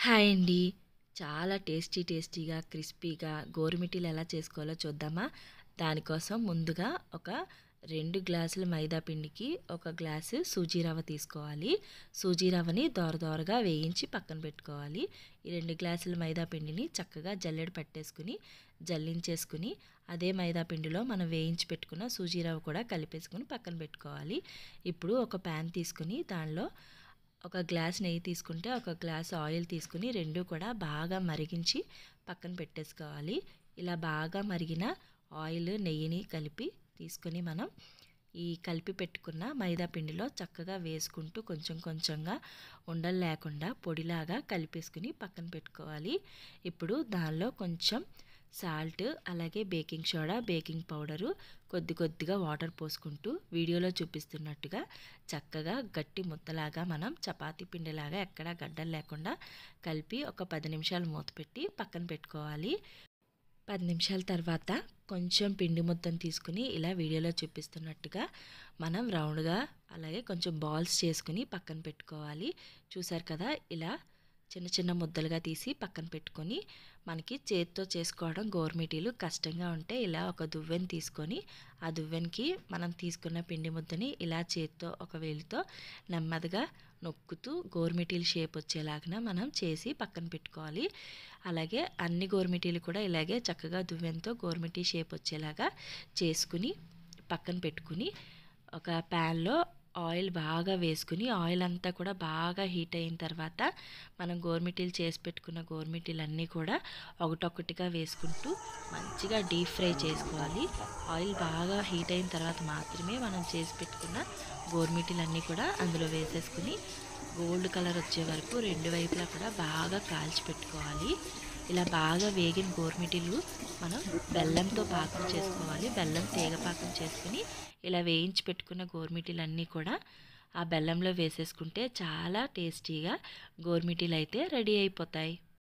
Hi అండి. చాలా టేస్టీగా, క్రిస్పీగా గోరుమిటీలు ఎలా చేసుకోవాలో చూద్దామా? దానికోసం ముందుగా ఒక 2 గ్లాసుల మైదా పిండికి 1 గ్లాసు సూజీ రవ్వ తీసుకోవాలి. సూజీ రవ్వని దోరగా వేయించి పక్కన పెట్టుకోవాలి. ఈ 2 గ్లాసుల మైదా పిండిని చక్కగా జల్లెడ పట్టేసుకుని, జల్లించేసుకుని, అదే మైదా పిండిలో మనం వేయించి పెట్టుకున్న సూజీ రవ్వ కూడా కలిపేసుకుని పక్కన పెట్టుకోవాలి. ఇప్పుడు ఒక ప్యాన్ తీసుకుని దానిలో ఒక గ్లాస్ నెయ్యి తీసుకుంటే ఒక గ్లాస్ ఆయిల్ తీసుకుని రెండు కూడా బాగా మరిగించి పక్కన పెట్టేసుకోవాలి. ఇలా బాగా మరిగిన ఆయిల్ నెయ్యిని కలిపి తీసుకొని మనం ఈ కలిపి పెట్టుకున్న మైదా పిండిలో చక్కగా వేసుకుంటూ కొంచెం కొంచెంగా ఉండలు లేకుండా పొడిలాగా కలిపేసుకుని పక్కన పెట్టుకోవాలి. ఇప్పుడు దానిలో కొంచెం సాల్ట్, అలాగే బేకింగ్ సోడా, బేకింగ్ పౌడరు, కొద్దిగా వాటర్ పోసుకుంటూ వీడియోలో చూపిస్తున్నట్టుగా చక్కగా గట్టి ముద్దలాగా మనం చపాతీ పిండిలాగా ఎక్కడా గడ్డలు లేకుండా కలిపి ఒక 10 నిమిషాలు మూత పెట్టి పక్కన పెట్టుకోవాలి. 10 నిమిషాల తర్వాత కొంచెం పిండి ముద్దను తీసుకుని ఇలా వీడియోలో చూపిస్తున్నట్టుగా మనం రౌండ్గా అలాగే కొంచెం బాల్స్ చేసుకుని పక్కన పెట్టుకోవాలి. చూసారు కదా, ఇలా చిన్న చిన్న ముద్దలుగా తీసి పక్కన పెట్టుకొని మనకి చేతితో చేసుకోవడం గోరుమిటీలు కష్టంగా ఉంటే ఇలా ఒక దువ్వెన తీసుకొని ఆ దువ్వెనకి మనం తీసుకున్న పిండి ముద్దని ఇలా చేతితో ఒక వేలితో నెమ్మదిగా నొక్కుతూ గోరుమిటీలు షేప్ వచ్చేలాగా మనం చేసి పక్కన పెట్టుకోవాలి. అలాగే అన్ని గోరుమిటీలు కూడా ఇలాగే చక్కగా దువ్వెనతో గోరుమిటీ షేప్ వచ్చేలాగా చేసుకుని పక్కన పెట్టుకుని ఒక ప్యాన్లో ఆయిల్ బాగా వేసుకుని ఆయిల్ అంతా కూడా బాగా హీట్ అయిన తర్వాత మనం గోరుమిటీలు చేసి పెట్టుకున్న గోరుమిటీలు అన్నీ కూడా ఒకటొక్కటిగా వేసుకుంటూ మంచిగా డీప్ ఫ్రై చేసుకోవాలి. ఆయిల్ బాగా హీట్ అయిన తర్వాత మాత్రమే మనం చేసి పెట్టుకున్న గోరుమిటీలు అన్నీ కూడా అందులో వేసేసుకుని గోల్డ్ కలర్ వచ్చే వరకు రెండు వైపులా కూడా బాగా కాల్చి పెట్టుకోవాలి. ఇలా బాగా వేగిన గోరుమిటీలు మనం బెల్లంతో పాకం చేసుకోవాలి. బెల్లం తీగ పాకం చేసుకుని ఇలా వేయించి పెట్టుకున్న గోరుమిటీలు అన్నీ కూడా ఆ బెల్లంలో వేసేసుకుంటే చాలా టేస్టీగా గోరుమిటీలు అయితే రెడీ అయిపోతాయి.